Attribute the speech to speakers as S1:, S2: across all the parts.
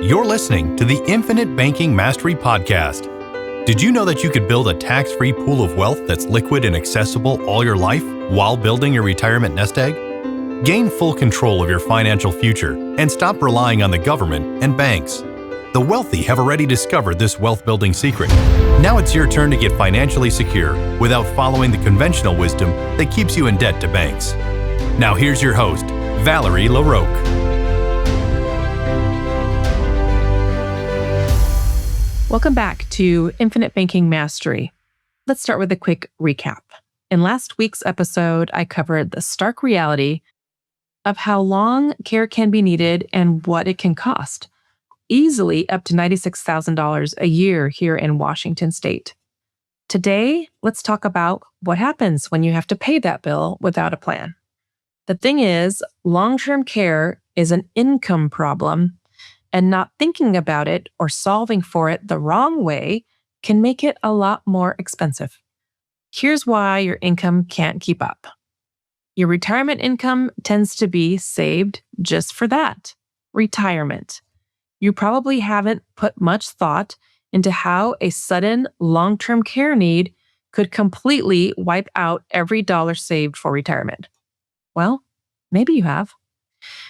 S1: You're listening to the Infinite Banking Mastery Podcast. Did you know that you could build a tax-free pool of wealth that's liquid and accessible all your life while building your retirement nest egg? Gain full control of your financial future and stop relying on the government and banks. The wealthy have already discovered this wealth-building secret. Now it's your turn to get financially secure without following the conventional wisdom that keeps you in debt to banks. Now here's your host, Valerie LaRocque.
S2: Welcome back to Infinite Banking Mastery. Let's start with a quick recap. In last week's episode, I covered the stark reality of how long care can be needed and what it can cost, easily up to $96,000 a year here in Washington state. Today, let's talk about what happens when you have to pay that bill without a plan. The thing is, long-term care is an income problem, and not thinking about it or solving for it the wrong way can make it a lot more expensive. Here's why your income can't keep up. Your retirement income tends to be saved just for that, retirement. You probably haven't put much thought into how a sudden long-term care need could completely wipe out every dollar saved for retirement. Well, maybe you have.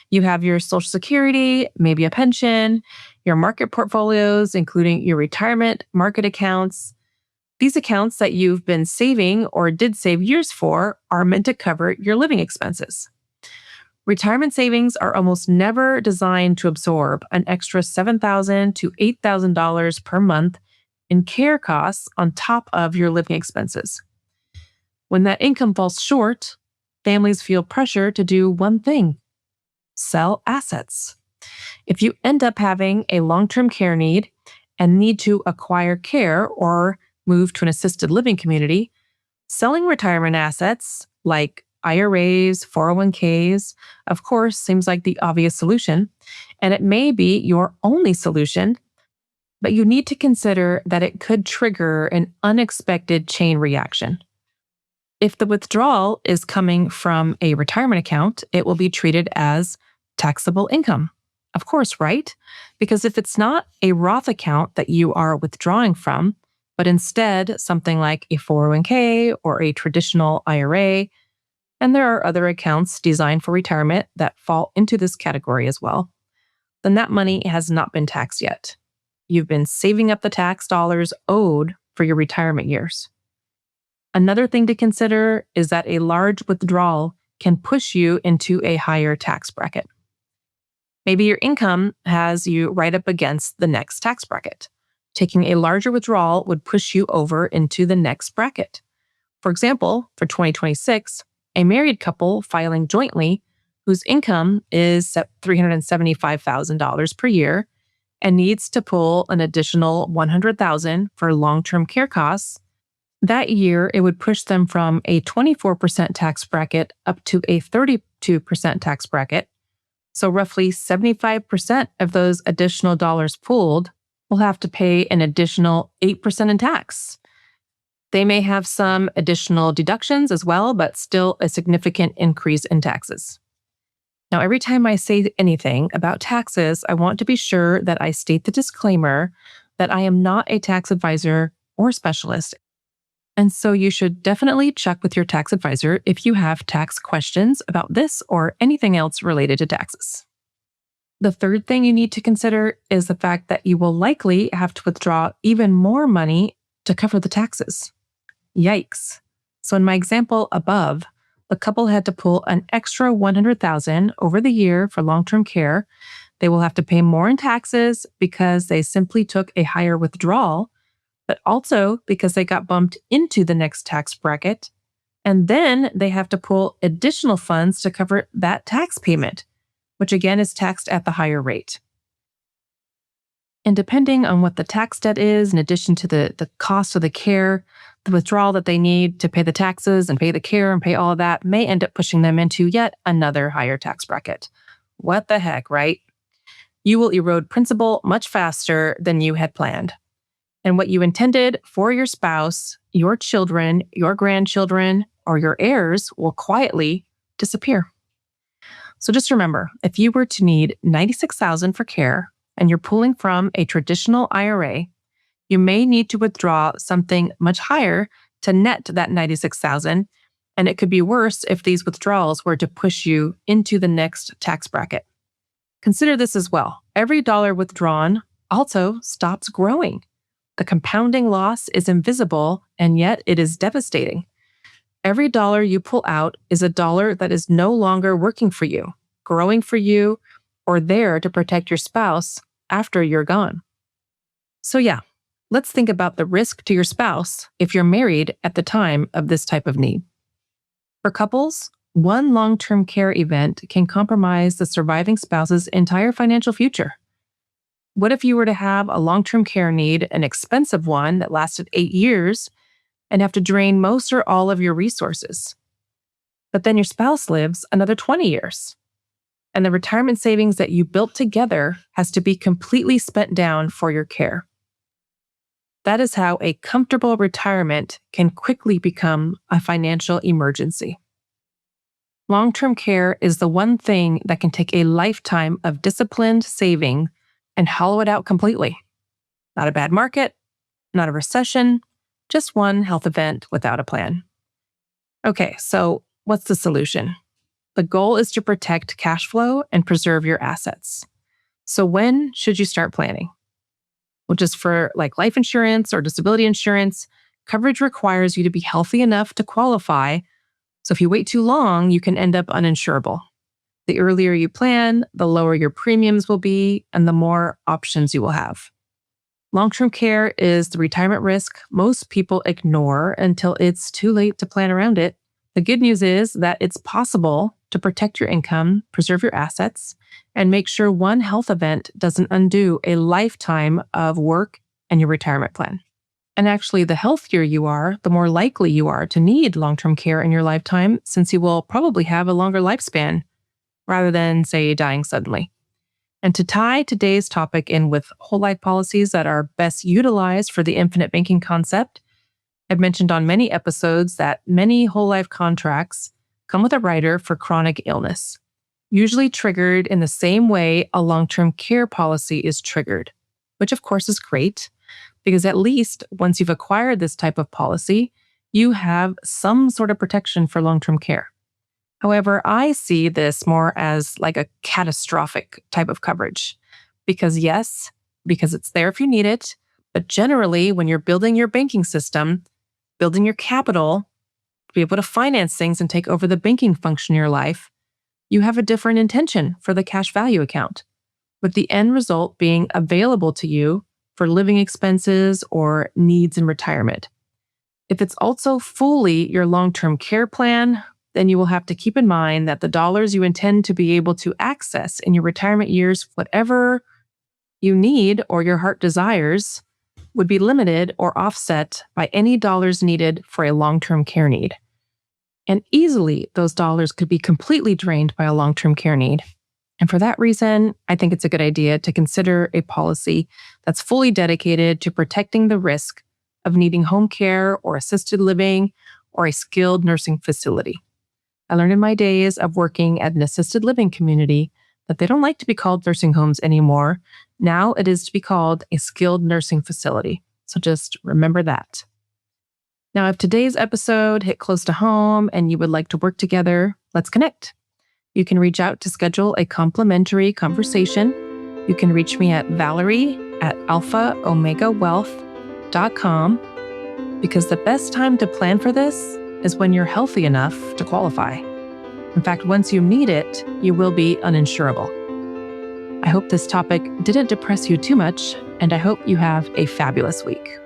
S2: You have your Social Security, maybe a pension, your market portfolios, including your retirement market accounts. These accounts that you've been saving or did save years for are meant to cover your living expenses. Retirement savings are almost never designed to absorb an extra $7,000 to $8,000 per month in care costs on top of your living expenses. When that income falls short, families feel pressure to do one thing: sell assets. If you end up having a long-term care need and need to acquire care or move to an assisted living community, selling retirement assets like IRAs, 401ks, of course, seems like the obvious solution, and it may be your only solution, but you need to consider that it could trigger an unexpected chain reaction. If the withdrawal is coming from a retirement account, it will be treated as taxable income. Of course, right? Because if it's not a Roth account that you are withdrawing from, but instead something like a 401k or a traditional IRA, and there are other accounts designed for retirement that fall into this category as well, then that money has not been taxed yet. You've been saving up the tax dollars owed for your retirement years. Another thing to consider is that a large withdrawal can push you into a higher tax bracket. Maybe your income has you right up against the next tax bracket. Taking a larger withdrawal would push you over into the next bracket. For example, for 2026, a married couple filing jointly whose income is $375,000 per year and needs to pull an additional $100,000 for long-term care costs, that year it would push them from a 24% tax bracket up to a 32% tax bracket. So roughly 75% of those additional dollars pooled will have to pay an additional 8% in tax. They may have some additional deductions as well, but still a significant increase in taxes. Now, every time I say anything about taxes, I want to be sure that I state the disclaimer that I am not a tax advisor or specialist. And so you should definitely check with your tax advisor if you have tax questions about this or anything else related to taxes. The third thing you need to consider is the fact that you will likely have to withdraw even more money to cover the taxes. Yikes. So in my example above, the couple had to pull an extra $100,000 over the year for long-term care. They will have to pay more in taxes because they simply took a higher withdrawal, but also because they got bumped into the next tax bracket. And then they have to pull additional funds to cover that tax payment, which again is taxed at the higher rate. And depending on what the tax debt is, in addition to the cost of the care, the withdrawal that they need to pay the taxes and pay the care and pay all of that may end up pushing them into yet another higher tax bracket. What the heck, right? You will erode principal much faster than you had planned. And what you intended for your spouse, your children, your grandchildren, or your heirs will quietly disappear. So just remember, if you were to need $96,000 for care and you're pulling from a traditional IRA, you may need to withdraw something much higher to net that $96,000, and it could be worse if these withdrawals were to push you into the next tax bracket. Consider this as well. Every dollar withdrawn also stops growing. The compounding loss is invisible, and yet it is devastating. Every dollar you pull out is a dollar that is no longer working for you, growing for you, or there to protect your spouse after you're gone. So yeah, let's think about the risk to your spouse if you're married at the time of this type of need. For couples, one long-term care event can compromise the surviving spouse's entire financial future. What if you were to have a long-term care need, an expensive one that lasted 8 years, and have to drain most or all of your resources? But then your spouse lives another 20 years, and the retirement savings that you built together has to be completely spent down for your care. That is how a comfortable retirement can quickly become a financial emergency. Long-term care is the one thing that can take a lifetime of disciplined saving and hollow it out completely. Not a bad market, not a recession, just one health event without a plan. Okay, so what's the solution? The goal is to protect cash flow and preserve your assets. So when should you start planning? Well, just for like life insurance or disability insurance, coverage requires you to be healthy enough to qualify. So if you wait too long, you can end up uninsurable. The earlier you plan, the lower your premiums will be, and the more options you will have. Long-term care is the retirement risk most people ignore until it's too late to plan around it. The good news is that it's possible to protect your income, preserve your assets, and make sure one health event doesn't undo a lifetime of work and your retirement plan. And actually, the healthier you are, the more likely you are to need long-term care in your lifetime, since you will probably have a longer lifespan rather than, say, dying suddenly. And to tie today's topic in with whole life policies that are best utilized for the infinite banking concept, I've mentioned on many episodes that many whole life contracts come with a rider for chronic illness, usually triggered in the same way a long-term care policy is triggered, which of course is great, because at least once you've acquired this type of policy, you have some sort of protection for long-term care. However, I see this more as like a catastrophic type of coverage, because it's there if you need it, but generally when you're building your banking system, building your capital, to be able to finance things and take over the banking function in your life, you have a different intention for the cash value account, with the end result being available to you for living expenses or needs in retirement. If it's also fully your long-term care plan, then you will have to keep in mind that the dollars you intend to be able to access in your retirement years, whatever you need or your heart desires, would be limited or offset by any dollars needed for a long-term care need. And easily, those dollars could be completely drained by a long-term care need. And for that reason, I think it's a good idea to consider a policy that's fully dedicated to protecting the risk of needing home care or assisted living or a skilled nursing facility. I learned in my days of working at an assisted living community that they don't like to be called nursing homes anymore. Now it is to be called a skilled nursing facility. So just remember that. Now, if today's episode hit close to home and you would like to work together, let's connect. You can reach out to schedule a complimentary conversation. You can reach me at valerie@alphaomegawealth.com, because the best time to plan for this is when you're healthy enough to qualify. In fact, once you need it, you will be uninsurable. I hope this topic didn't depress you too much, and I hope you have a fabulous week.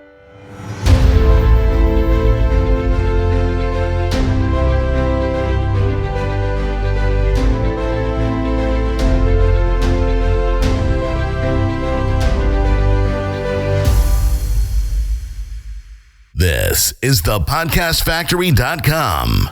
S3: This is thepodcastfactory.com.